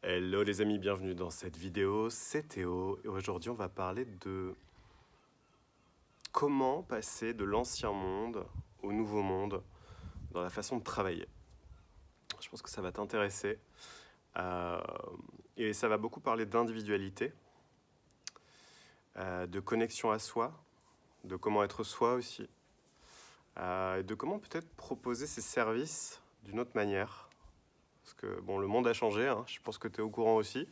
Hello les amis, bienvenue dans cette vidéo, c'est Théo et aujourd'hui on va parler de comment passer de l'ancien monde au nouveau monde dans la façon de travailler. Je pense que ça va t'intéresser et ça va beaucoup parler d'individualité, de connexion à soi, de comment être soi aussi, et de comment peut-être proposer ses services d'une autre manière. Parce que bon, le monde a changé, hein, je pense que tu es au courant aussi.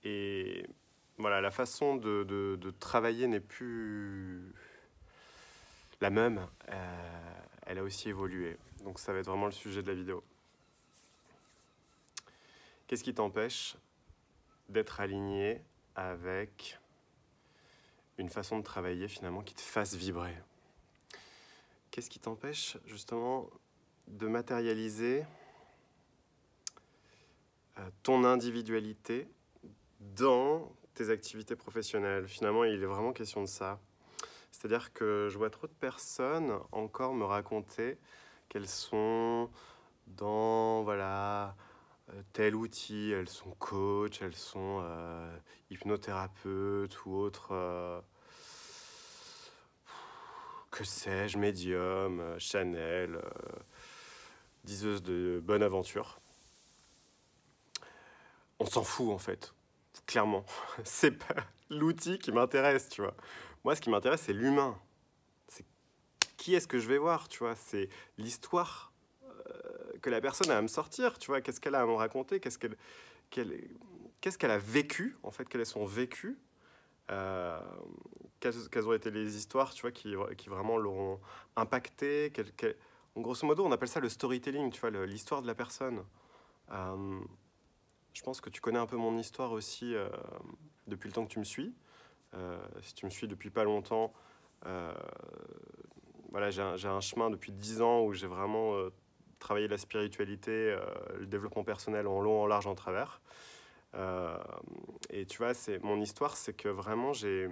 Et voilà, la façon de travailler n'est plus la même. Elle a aussi évolué. Donc ça va être vraiment le sujet de la vidéo. Qu'est-ce qui t'empêche d'être aligné avec une façon de travailler finalement qui te fasse vibrer? Qu'est-ce qui t'empêche justement de matérialiser ton individualité dans tes activités professionnelles? Finalement, il est vraiment question de ça. C'est-à-dire que je vois trop de personnes encore me raconter qu'elles sont dans voilà, tel outil, elles sont coach, elles sont hypnothérapeutes ou autres, que sais-je, médium, Chanel, diseuse de bonne aventure. On s'en fout en fait, clairement. C'est pas l'outil qui m'intéresse, tu vois. Moi, ce qui m'intéresse, c'est l'humain. C'est qui est-ce que je vais voir, tu vois. C'est l'histoire que la personne a à me sortir, tu vois. Qu'est-ce qu'elle a à me raconter, qu'est-ce qu'elle a vécu, en fait, quel est son vécu. Quelles ont été les histoires, tu vois, qui vraiment l'auront impacté. Grosso modo, on appelle ça le storytelling, tu vois, l'histoire de la personne. Je pense que tu connais un peu mon histoire aussi depuis le temps que tu me suis. Si tu me suis depuis pas longtemps, voilà, j'ai un chemin depuis 10 ans où j'ai vraiment travaillé la spiritualité, le développement personnel en long, en large, en travers. Et tu vois, mon histoire, c'est que vraiment j'ai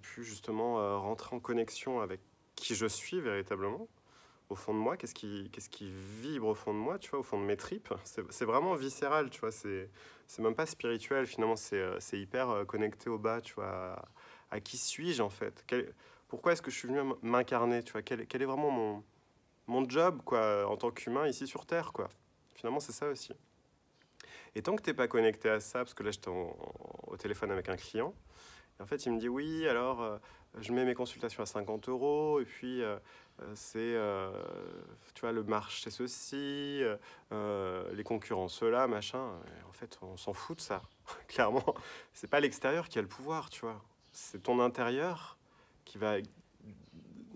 pu justement rentrer en connexion avec qui je suis véritablement, au fond de moi, qu'est-ce qui vibre au fond de moi, tu vois, au fond de mes tripes. C'est vraiment viscéral, tu vois, c'est même pas spirituel, finalement, c'est hyper connecté au bas, tu vois, à qui suis-je en fait, pourquoi est-ce que je suis venu m'incarner, tu vois, quel est vraiment mon job, quoi, en tant qu'humain ici sur Terre, quoi. Finalement, c'est ça aussi. Et tant que t'es pas connecté à ça, parce que là, j'étais au téléphone avec un client, et en fait, il me dit, oui, alors, je mets mes consultations à 50 euros, et puis, tu vois, le marché, c'est ceci, les concurrents, cela, machin. Et en fait, on s'en fout de ça, clairement. C'est pas l'extérieur qui a le pouvoir, tu vois. C'est ton intérieur qui va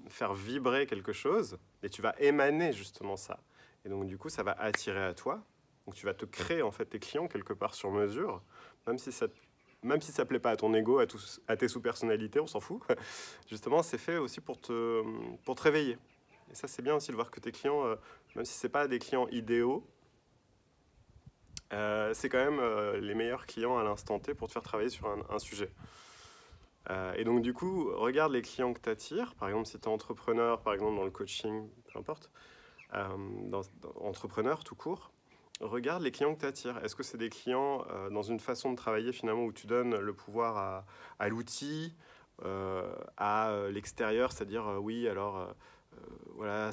faire vibrer quelque chose, et tu vas émaner justement ça. Et donc, du coup, ça va attirer à toi. Donc, tu vas te créer, en fait, tes clients quelque part sur mesure, même si ça plaît pas à ton ego, à tes sous-personnalités, on s'en fout. Justement, c'est fait aussi pour te réveiller. Et ça, c'est bien aussi de voir que tes clients, même si c'est pas des clients idéaux, c'est quand même les meilleurs clients à l'instant T pour te faire travailler sur un sujet. Et donc, du coup, regarde les clients que tu attires. Par exemple, si tu es entrepreneur, par exemple, dans le coaching, peu importe, dans entrepreneur tout court, regarde les clients que tu attires. Est-ce que c'est des clients dans une façon de travailler finalement où tu donnes le pouvoir à l'outil, à l'extérieur, c'est-à-dire oui, alors voilà,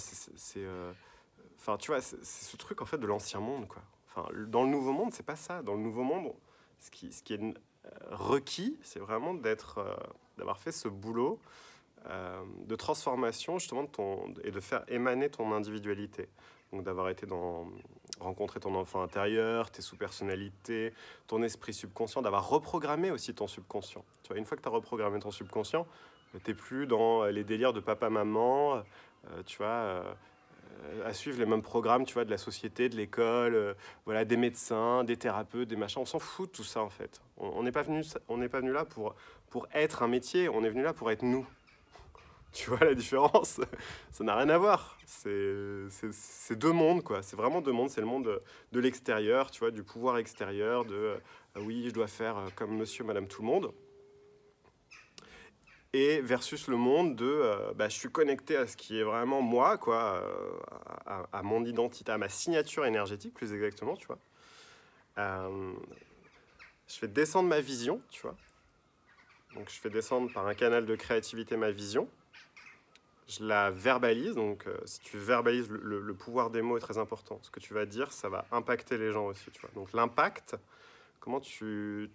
enfin, tu vois, c'est ce truc en fait de l'ancien monde, quoi. Enfin, dans le nouveau monde, c'est pas ça. Dans le nouveau monde, ce qui est requis, c'est vraiment d'avoir fait ce boulot de transformation justement et de faire émaner ton individualité. Donc d'avoir été rencontrer ton enfant intérieur, tes sous-personnalités, ton esprit subconscient, d'avoir reprogrammé aussi ton subconscient. Tu vois, une fois que tu as reprogrammé ton subconscient, tu n'es plus dans les délires de papa-maman, tu vois, à suivre les mêmes programmes, tu vois, de la société, de l'école, voilà, des médecins, des thérapeutes, des machins. On s'en fout de tout ça en fait. On n'est pas venu là pour être un métier, on est venu là pour être nous. Tu vois la différence? Ça n'a rien à voir. C'est deux mondes, quoi. C'est vraiment deux mondes. C'est le monde de l'extérieur, tu vois, du pouvoir extérieur, oui, je dois faire comme monsieur, madame, tout le monde. et versus le monde de je suis connecté à ce qui est vraiment moi, quoi, à mon identité, à ma signature énergétique, plus exactement, tu vois. Je fais descendre ma vision, tu vois. Donc je fais descendre par un canal de créativité ma vision. Je la verbalise, donc si tu verbalises, le pouvoir des mots est très important. Ce que tu vas dire, ça va impacter les gens aussi, tu vois. Donc l'impact, comment tu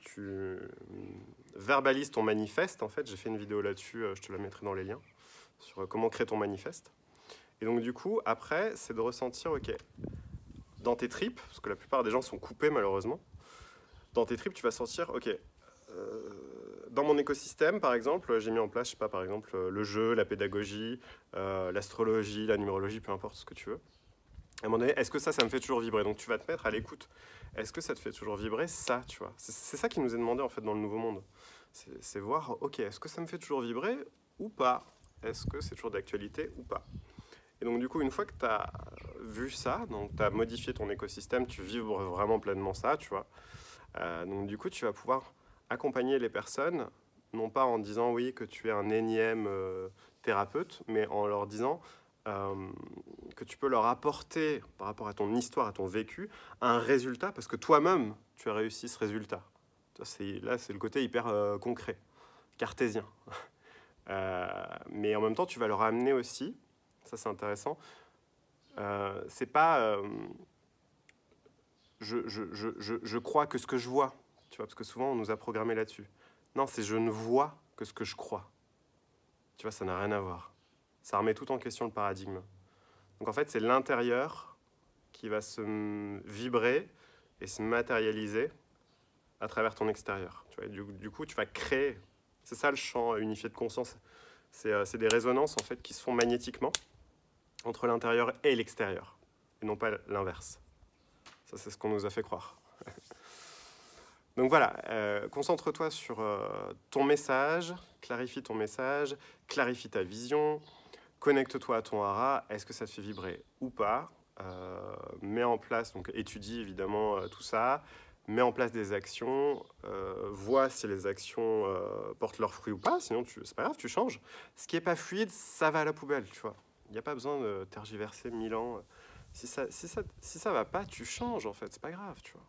verbalises ton manifeste, en fait, j'ai fait une vidéo là-dessus, je te la mettrai dans les liens, sur comment créer ton manifeste. Et donc du coup, après, c'est de ressentir, ok, dans tes tripes, parce que la plupart des gens sont coupés malheureusement, dans tes tripes, tu vas sentir, ok, dans mon écosystème, par exemple, j'ai mis en place, je sais pas, par exemple, le jeu, la pédagogie, l'astrologie, la numérologie, peu importe ce que tu veux. À un moment donné, est-ce que ça me fait toujours vibrer? Donc tu vas te mettre à l'écoute. Est-ce que ça te fait toujours vibrer? Ça, tu vois. C'est ça qui nous est demandé, en fait, dans le nouveau monde. C'est voir, ok, est-ce que ça me fait toujours vibrer ou pas? Est-ce que c'est toujours d'actualité ou pas? Et donc, du coup, une fois que tu as vu ça, donc tu as modifié ton écosystème, tu vibres vraiment pleinement ça, tu vois. Donc, du coup, tu vas pouvoir accompagner les personnes, non pas en disant oui que tu es un énième thérapeute, mais en leur disant que tu peux leur apporter, par rapport à ton histoire, à ton vécu, un résultat, parce que toi-même, tu as réussi ce résultat. Là, c'est le côté hyper concret, cartésien. Mais en même temps, tu vas leur amener aussi, ça c'est intéressant, c'est pas je crois que ce que je vois, tu vois, parce que souvent on nous a programmé là-dessus. Non, c'est je ne vois que ce que je crois. Tu vois, ça n'a rien à voir. Ça remet tout en question le paradigme. Donc en fait, c'est l'intérieur qui va se vibrer et se matérialiser à travers ton extérieur. Tu vois, du coup, tu vas créer. C'est ça le champ unifié de conscience. C'est des résonances en fait qui se font magnétiquement entre l'intérieur et l'extérieur, et non pas l'inverse. Ça, c'est ce qu'on nous a fait croire. Donc voilà, concentre-toi sur ton message, clarifie ton message, clarifie ta vision, connecte-toi à ton hara, est-ce que ça te fait vibrer ou pas? Mets en place, donc étudie évidemment tout ça, mets en place des actions, vois si les actions portent leurs fruits ou pas, sinon c'est pas grave, tu changes. Ce qui n'est pas fluide, ça va à la poubelle, tu vois. Il n'y a pas besoin de tergiverser 1000 ans. Si ça va pas, tu changes en fait, c'est pas grave, tu vois.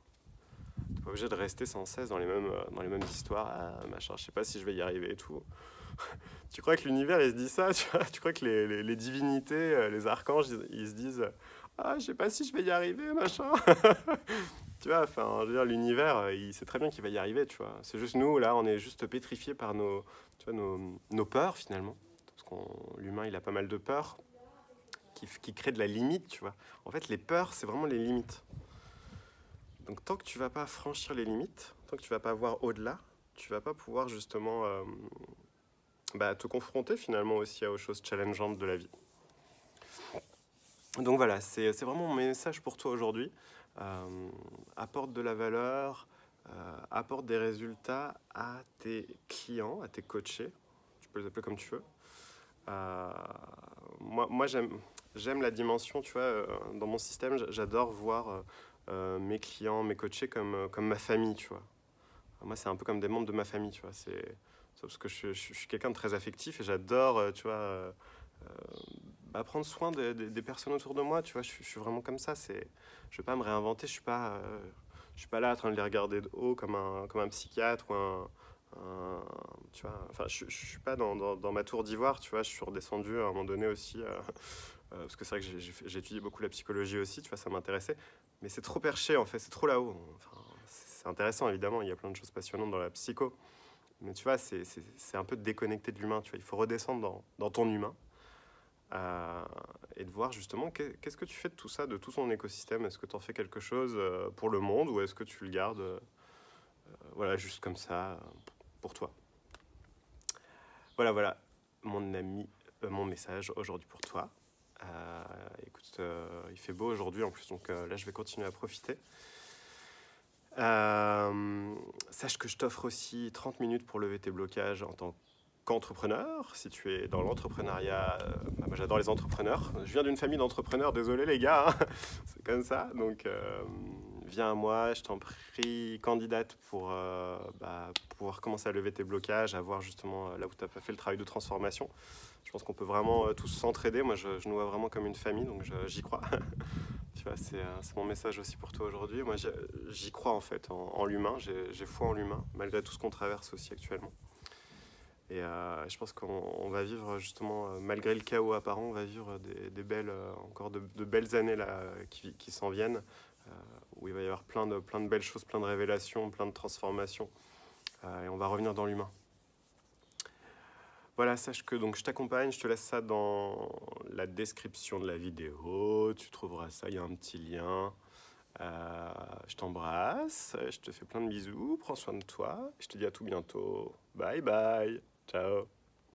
T'es pas obligé de rester sans cesse dans les mêmes histoires, ah, machin, je sais pas si je vais y arriver et tout. Tu crois que l'univers, il se dit ça, tu vois? Tu crois que les divinités, les archanges, ils se disent ah, je sais pas si je vais y arriver, machin. Tu vois, enfin, je veux dire, l'univers, il sait très bien qu'il va y arriver, tu vois. C'est juste nous, là, on est juste pétrifiés par tu vois, nos peurs, finalement. Parce que l'humain, il a pas mal de peurs qui créent de la limite, tu vois. En fait, les peurs, c'est vraiment les limites. Donc tant que tu vas pas franchir les limites, tant que tu vas pas voir au-delà, tu vas pas pouvoir justement te confronter finalement aussi aux choses challengeantes de la vie. Donc voilà, c'est vraiment mon message pour toi aujourd'hui. Apporte de la valeur, apporte des résultats à tes clients, à tes coachés. Tu peux les appeler comme tu veux. Moi j'aime la dimension, tu vois, dans mon système, j'adore voir mes clients, mes coachés comme ma famille, tu vois. Moi, c'est un peu comme des membres de ma famille, tu vois. C'est parce que je suis quelqu'un de très affectif et j'adore, tu vois, prendre soin des personnes autour de moi, tu vois. Je suis vraiment comme ça. Je vais pas me réinventer. Je suis pas là en train de les regarder de haut comme un psychiatre ou tu vois. Enfin, je suis pas dans ma tour d'ivoire, tu vois. Je suis redescendu à un moment donné aussi. Parce que c'est vrai que j'ai étudié beaucoup la psychologie aussi, tu vois, ça m'intéressait. Mais c'est trop perché, en fait, c'est trop là-haut. Enfin, c'est intéressant, évidemment, il y a plein de choses passionnantes dans la psycho. Mais tu vois, c'est un peu déconnecté de l'humain, tu vois. Il faut redescendre dans ton humain et de voir justement qu'est-ce que tu fais de tout ça, de tout ton écosystème. Est-ce que tu en fais quelque chose pour le monde ou est-ce que tu le gardes voilà, juste comme ça, pour toi. Voilà, mon ami, mon message aujourd'hui pour toi. Écoute, il fait beau aujourd'hui en plus, donc là je vais continuer à profiter. Sache que je t'offre aussi 30 minutes pour lever tes blocages en tant qu'entrepreneur. Si tu es dans l'entrepreneuriat, moi j'adore les entrepreneurs. Je viens d'une famille d'entrepreneurs, désolé les gars, hein, c'est comme ça. Donc viens à moi, je t'en prie, candidate pour pouvoir commencer à lever tes blocages, à voir justement là où tu n'as pas fait le travail de transformation. Je pense qu'on peut vraiment tous s'entraider. Moi, je nous vois vraiment comme une famille, donc j'y crois. Tu vois, c'est mon message aussi pour toi aujourd'hui. Moi, j'y crois en fait, en l'humain. J'ai foi en l'humain, malgré tout ce qu'on traverse aussi actuellement. Et je pense qu'on va vivre justement, malgré le chaos apparent, on va vivre des belles, encore de belles années là, qui s'en viennent, euh, où il va y avoir plein de belles choses, plein de révélations, plein de transformations. Et on va revenir dans l'humain. Voilà, sache que donc je t'accompagne, je te laisse ça dans la description de la vidéo, tu trouveras ça, il y a un petit lien. Je t'embrasse, je te fais plein de bisous, prends soin de toi, je te dis à tout bientôt. Bye bye, ciao.